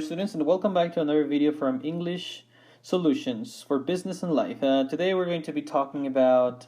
students, and welcome back to another video from English Solutions for Business and Life. Today we're going to be talking about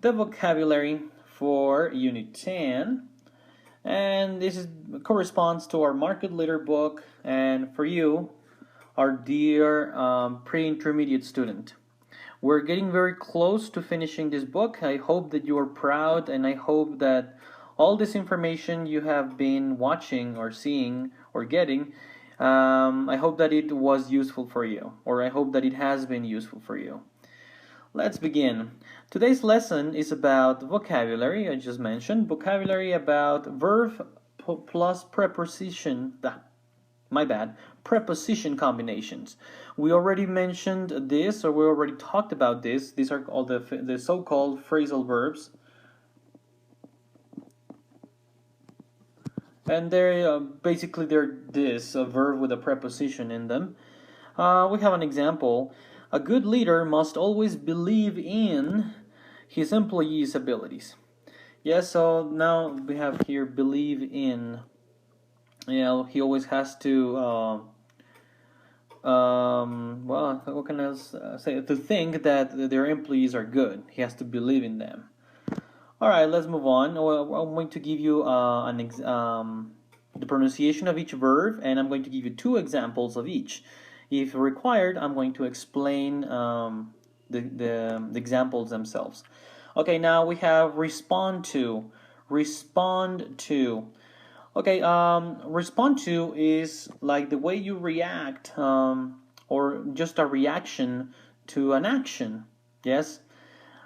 the vocabulary for Unit 10, and corresponds to our Market Leader book, and for you, our dear pre-intermediate student. We're getting very close to finishing this book. I hope that you are proud, and I hope that all this information you have been watching or seeing or getting, I hope that it was useful for you, or I hope that it has been useful for you. Let's begin. Today's lesson is about vocabulary. I just mentioned vocabulary about verb plus preposition. Preposition combinations. We already mentioned this, or we already talked about this. These are all the so-called phrasal verbs. And they're this a verb with a preposition in them. We have an example. A good leader must always believe in his employees' abilities. Yes, so now we have here believe in. He always has to, well, what can I say? To think that their employees are good. He has to believe in them. Alright, let's move on. I'm going to give you the pronunciation of each verb, and I'm going to give you two examples of each. If required, I'm going to explain the examples themselves. Okay, now we have respond to. Respond to. Okay, respond to is like the way you react, or just a reaction to an action. Yes?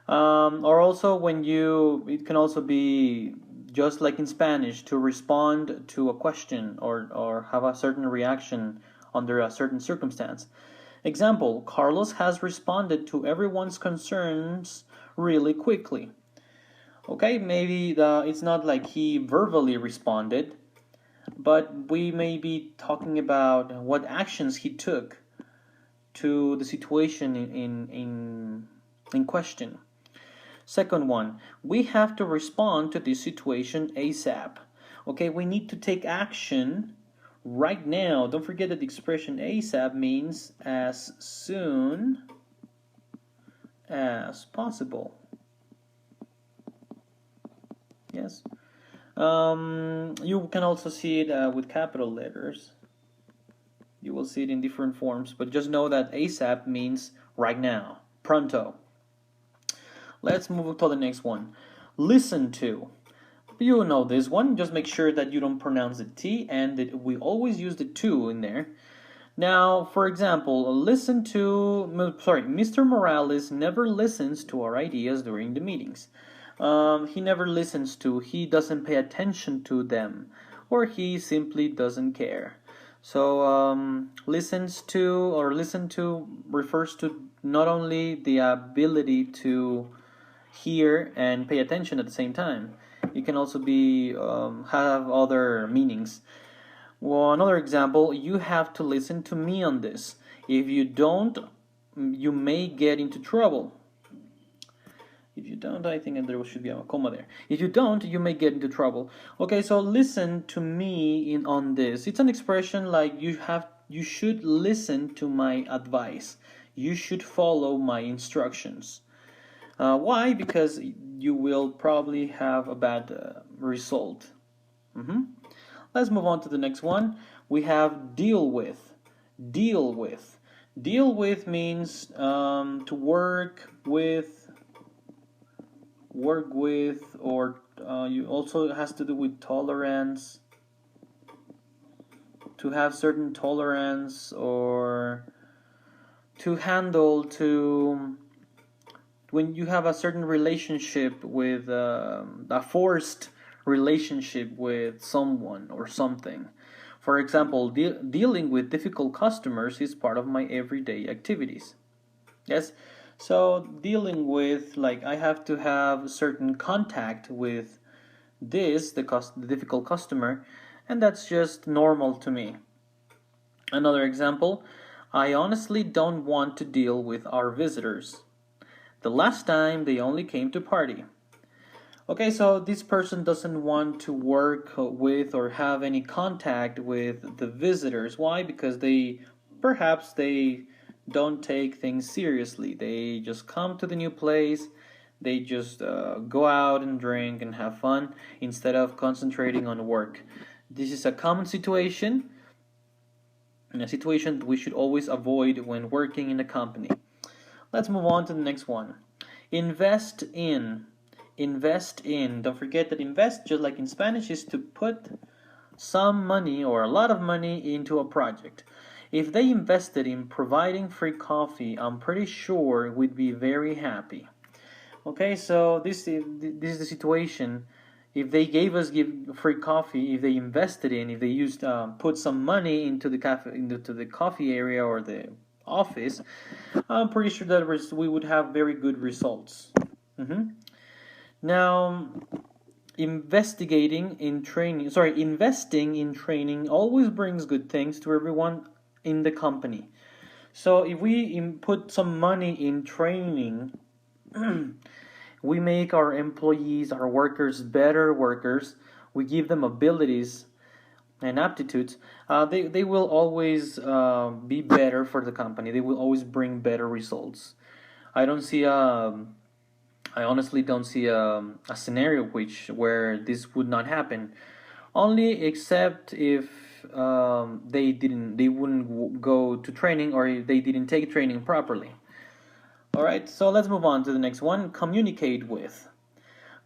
Or also it can also be just like in Spanish, to respond to a question or have a certain reaction under a certain circumstance. Example, Carlos has responded to everyone's concerns really quickly. Okay, maybe it's not like he verbally responded, but we may be talking about what actions he took to the situation in question. Second one, we have to respond to this situation ASAP. Okay, we need to take action right now. Don't forget that the expression ASAP means as soon as possible. Yes. You can also see it with capital letters. You will see it in different forms, but just know that ASAP means right now, pronto. Let's move to the next one. Listen to. You know this one. Just make sure that you don't pronounce the T and that we always use the to in there. Now, for example, Mr. Morales never listens to our ideas during the meetings. He never listens to, he doesn't pay attention to them, or he simply doesn't care. So, listen to refers to not only the ability to hear and pay attention at the same time. It can also be have other meanings. Well, another example, you have to listen to me on this. If you don't, you may get into trouble. If you don't, I think there should be a comma there. If you don't, you may get into trouble. Okay, so listen to me on this. It's an expression like you should listen to my advice. You should follow my instructions. Why? Because you will probably have a bad result. Let's move on to the next one. We have deal with. Deal with. Deal with means to work with, or you also has to do with tolerance. To have certain tolerance, or to handle, when you have a certain relationship with a forced relationship with someone or something. For example, dealing with difficult customers is part of my everyday activities. Yes, so dealing with, like, I have to have certain contact with the difficult customer, and that's just normal to me. Another example, I honestly don't want to deal with our visitors. The last time they only came to party. Okay, so this person doesn't want to work with or have any contact with the visitors. Why? Because perhaps they don't take things seriously. They just come to the new place, they just go out and drink and have fun instead of concentrating on work. This is a common situation, and a situation that we should always avoid when working in a company. Let's move on to the next one. Invest in. Invest in. Don't forget that invest, just like in Spanish, is to put some money or a lot of money into a project. If they invested in providing free coffee, I'm pretty sure we'd be very happy. Okay, so this is the situation. If they give free coffee, if they invested in, if they used put some money into the coffee area or the office, I'm pretty sure that we would have very good results. Now, investing in training always brings good things to everyone in the company. So if we put some money in training, we make our employees, our workers, better workers. We give them abilities and aptitudes. They will always be better for the company. They will always bring better results. I honestly don't see a scenario where this would not happen. Only except if they wouldn't go to training, or if they didn't take training properly. All right, so let's move on to the next one. Communicate with.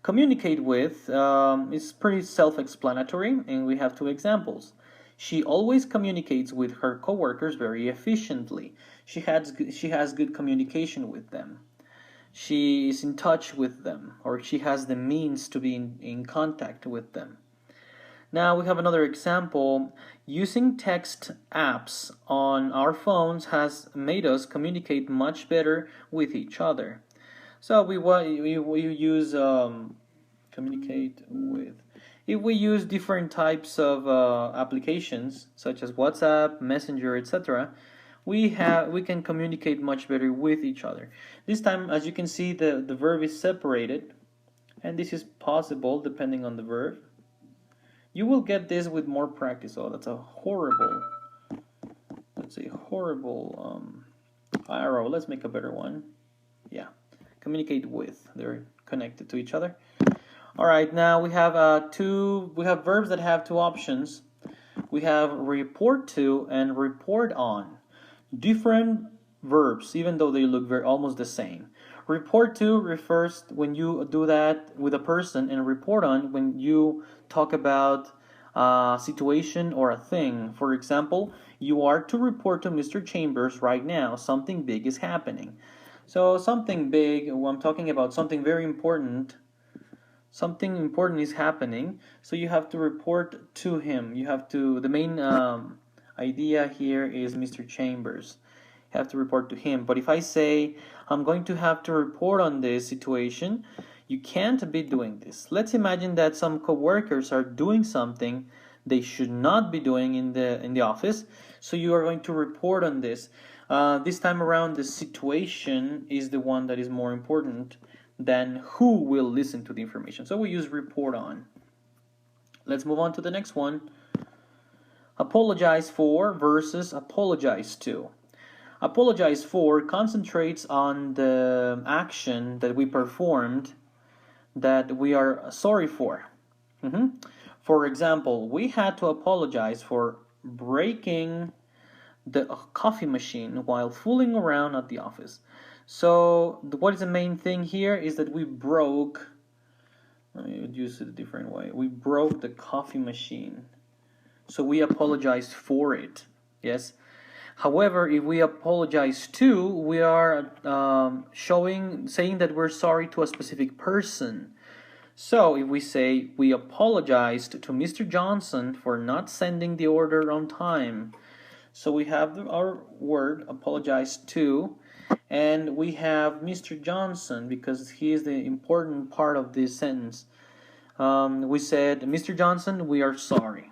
Communicate with is pretty self-explanatory, and we have two examples. She always communicates with her coworkers very efficiently. She has good communication with them. She is in touch with them, or she has the means to be in contact with them. Now we have another example. Using text apps on our phones has made us communicate much better with each other. So we use communicate with. If we use different types of applications such as WhatsApp, Messenger, etc., we can communicate much better with each other. This time, as you can see, the verb is separated, and this is possible depending on the verb. You will get this with more practice. Oh, that's a horrible arrow. Let's make a better one. Yeah, communicate with. They're connected to each other. All right, now we have verbs that have two options. We have report to and report on. Different verbs, even though they look almost the same. Report to refers when you do that with a person, and report on when you talk about a situation or a thing. For example, you are to report to Mr. Chambers right now. Something big is happening. So something big, I'm talking about something very important. Something important is happening, so you have to report to him. The main idea here is Mr. Chambers. You have to report to him. But if I say, I'm going to have to report on this situation, you can't be doing this. Let's imagine that some coworkers are doing something they should not be doing in the office, so you are going to report on this. This time around, the situation is the one that is more important than who will listen to the information. So we use report on. Let's move on to the next one. Apologize for versus apologize to. Apologize for concentrates on the action that we performed that we are sorry for. For example, we had to apologize for breaking the coffee machine while fooling around at the office. So what is the main thing here is that we broke, let me use it a different way, we broke the coffee machine. So we apologized for it, yes? However, if we apologize to, we are saying that we're sorry to a specific person. So if we say we apologized to Mr. Johnson for not sending the order on time. So we have our word apologize to, and we have Mr. Johnson because he is the important part of this sentence. We said, Mr. Johnson, we are sorry.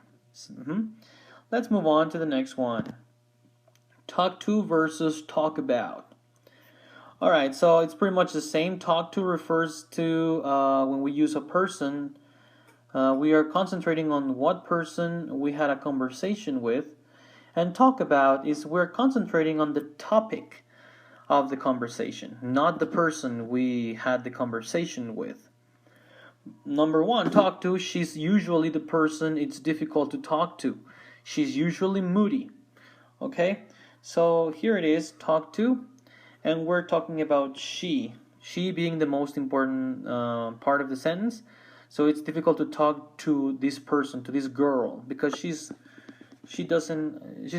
Let's move on to the next one. Talk to versus talk about. Alright, so it's pretty much the same. Talk to refers to when we use a person, we are concentrating on what person we had a conversation with. And talk about is we're concentrating on the topic of the conversation, not the person we had the conversation with. Number one, talk to. She's usually the person it's difficult to talk to. She's usually moody. Okay, so here it is, talk to, and we're talking about she. She being the most important part of the sentence. So it's difficult to talk to this person, to this girl, because she's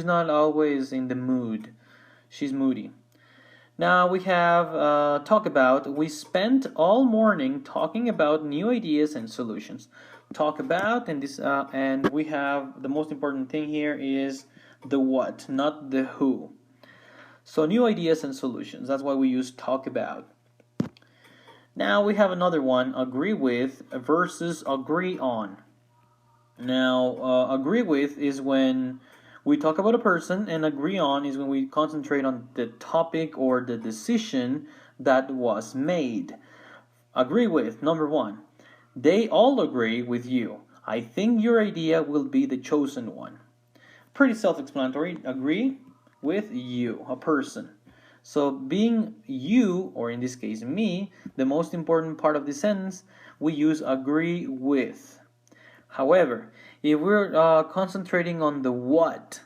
not always in the mood. She's moody. Now we have talk about. We spent all morning talking about new ideas and solutions. Talk about, and this and we have the most important thing here is the what, not the who. So new ideas and solutions. That's why we use talk about. Now we have another one, agree with versus agree on. Now agree with is when we talk about a person, and agree on is when we concentrate on the topic or the decision that was made. Agree with, number one, they all agree with you. I think your idea will be the chosen one. Pretty self-explanatory. Agree with you, a person. So being you, or in this case me, the most important part of the sentence, we use agree with. However, if we're concentrating on the what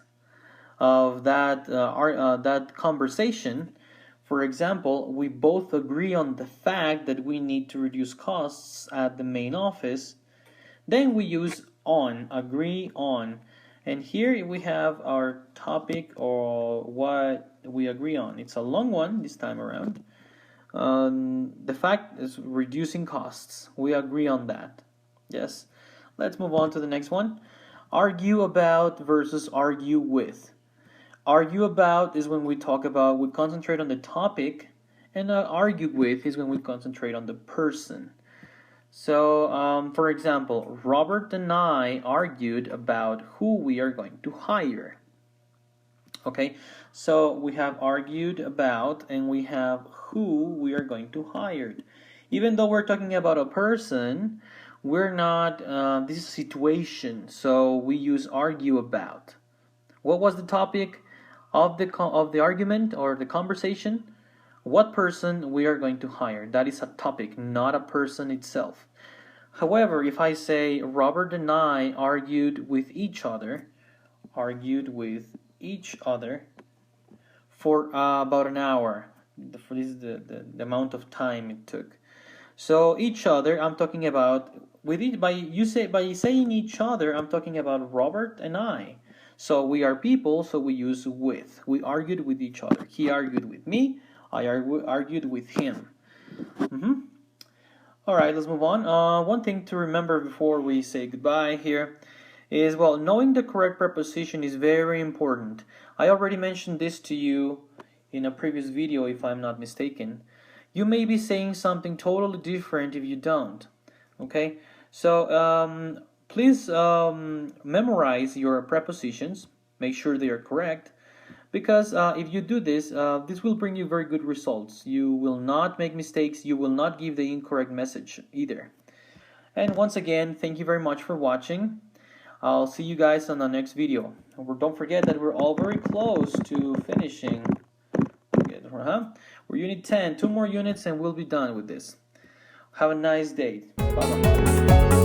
of that conversation, for example, we both agree on the fact that we need to reduce costs at the main office, then we use on, agree on. And here we have our topic or what we agree on. It's a long one this time around. The fact is reducing costs. We agree on that. Yes. Let's move on to the next one. Argue about versus argue with. Argue about is when we concentrate on the topic, and argue with is when we concentrate on the person. So, for example, Robert and I argued about who we are going to hire. Okay, so we have argued about and we have who we are going to hire. Even though we're talking about a person, we're not, this is a situation, so we use argue about. What was the topic of the argument or the conversation? What person we are going to hire. That is a topic, not a person itself. However, if I say Robert and I argued with each other for about an hour. This is the amount of time it took. So each other, I'm talking about by saying each other, I'm talking about Robert and I. So we are people, so we use with. We argued with each other. He argued with me. I argued with him. All right, let's move on. One thing to remember before we say goodbye here is, well, knowing the correct preposition is very important. I already mentioned this to you in a previous video, if I'm not mistaken. You may be saying something totally different if you don't. Okay, so please memorize your prepositions. Make sure they are correct, because if you do this, this will bring you very good results. You will not make mistakes. You will not give the incorrect message either. And once again, thank you very much for watching. I'll see you guys on the next video. Don't forget that we're all very close to finishing. We're unit 10, 2 more units and we'll be done with this. Have a nice day. Bye-bye.